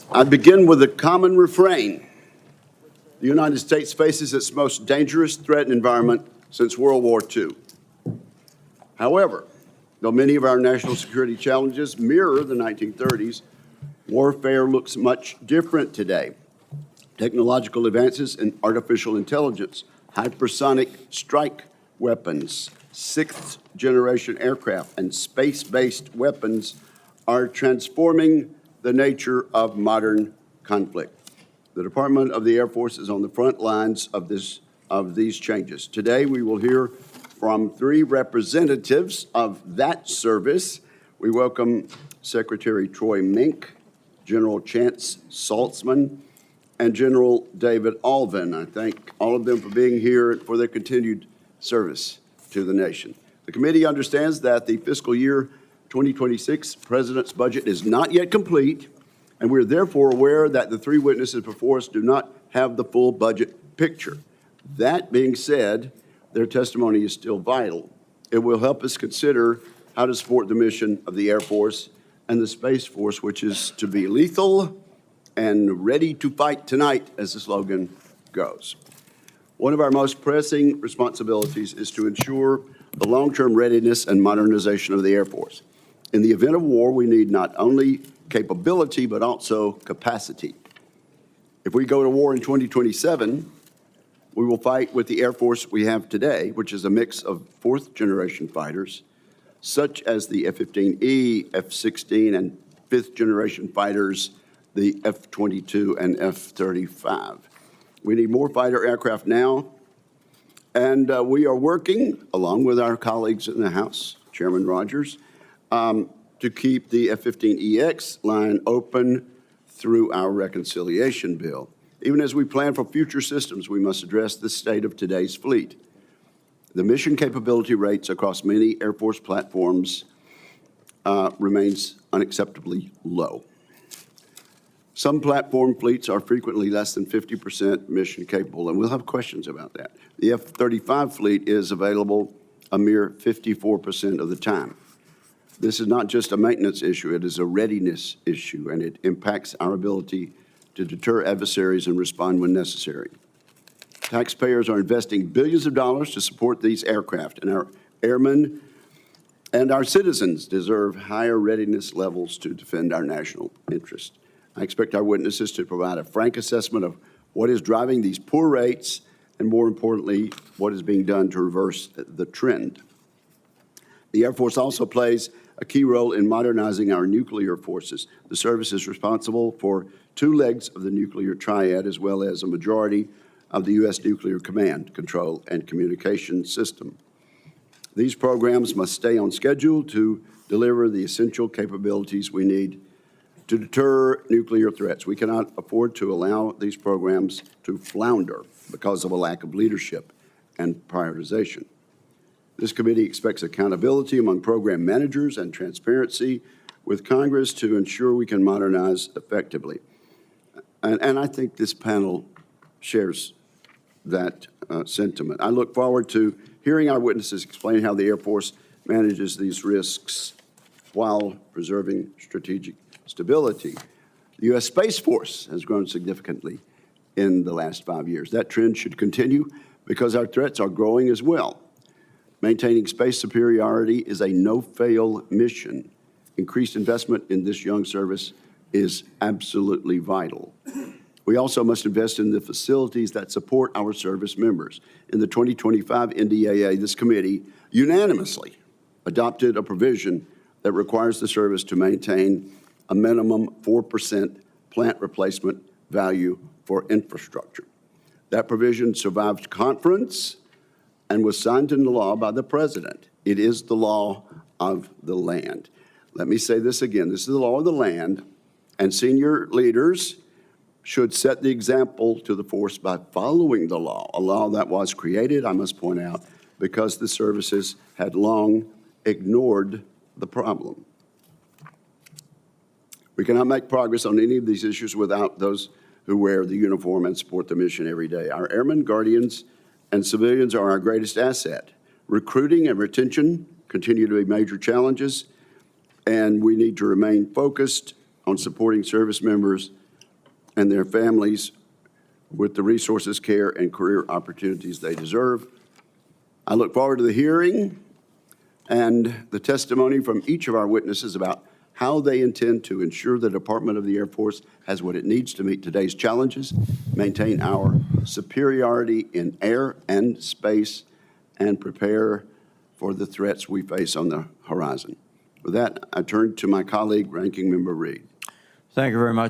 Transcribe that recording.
I begin with a common refrain. The United States faces its most dangerous threat environment since World War II. However, though many of our national security challenges mirror the 1930s, warfare looks much different today. Technological advances in artificial intelligence, hypersonic strike weapons, sixth-generation aircraft, and space-based weapons are transforming the nature of modern conflict. The Department of the Air Force is on the front lines of these changes. Today, we will hear from three representatives of that service. We welcome Secretary Troy Mink, General Chance Saltzman, and General David Alvin. I thank all of them for being here and for their continued service to the nation. The committee understands that the fiscal year 2026 President's budget is not yet complete, and we're therefore aware that the three witnesses before us do not have the full budget picture. That being said, their testimony is still vital. It will help us consider how to support the mission of the Air Force and the Space Force, which is to be lethal and ready to fight tonight, as the slogan goes. One of our most pressing responsibilities is to ensure the long-term readiness and modernization of the Air Force. In the event of war, we need not only capability, but also capacity. If we go to war in 2027, we will fight with the Air Force we have today, which is a mix of fourth-generation fighters, such as the F-15E, F-16, and fifth-generation fighters, the F-22 and F-35. We need more fighter aircraft now, and we are working, along with our colleagues in the House, Chairman Rogers, to keep the F-15EX line open through our reconciliation bill. Even as we plan for future systems, we must address the state of today's fleet. The mission capability rates across many Air Force platforms remains unacceptably low. Some platform fleets are frequently less than 50% mission capable, and we'll have questions about that. The F-35 fleet is available a mere 54% of the time. This is not just a maintenance issue, it is a readiness issue, and it impacts our ability to deter adversaries and respond when necessary. Taxpayers are investing billions of dollars to support these aircraft, and our airmen and our citizens deserve higher readiness levels to defend our national interest. I expect our witnesses to provide a frank assessment of what is driving these poor rates, and more importantly, what is being done to reverse the trend. The Air Force also plays a key role in modernizing our nuclear forces. The service is responsible for two legs of the nuclear triad, as well as a majority of the U.S. nuclear command, control, and communication system. These programs must stay on schedule to deliver the essential capabilities we need to deter nuclear threats. We cannot afford to allow these programs to flounder because of a lack of leadership and prioritization. This committee expects accountability among program managers and transparency with Congress to ensure we can modernize effectively. And I think this panel shares that sentiment. I look forward to hearing our witnesses explain how the Air Force manages these risks while preserving strategic stability. The U.S. Space Force has grown significantly in the last 5 years. That trend should continue because our threats are growing as well. Maintaining space superiority is a no-fail mission. Increased investment in this young service is absolutely vital. We also must invest in the facilities that support our service members. In the 2025 NDAA, this committee unanimously adopted a provision that requires the service to maintain a minimum 4% plant replacement value for infrastructure. That provision survived conference and was signed into law by the President. It is the law of the land. Let me say this again. This is the law of the land, and senior leaders should set the example to the force by following the law, a law that was created, I must point out, because the services had long ignored the problem. We cannot make progress on any of these issues without those who wear the uniform and support the mission every day. Our airmen, guardians, and civilians are our greatest asset. Recruiting and retention continue to be major challenges, and we need to remain focused on supporting service members and their families with the resources, care, and career opportunities they deserve. I look forward to the hearing and the testimony from each of our witnesses about how they intend to ensure the Department of the Air Force has what it needs to meet today's challenges, maintain our superiority in air and space, and prepare for the threats we face on the horizon. With that, I turn to my colleague, Ranking Member Reed. Thank you very much.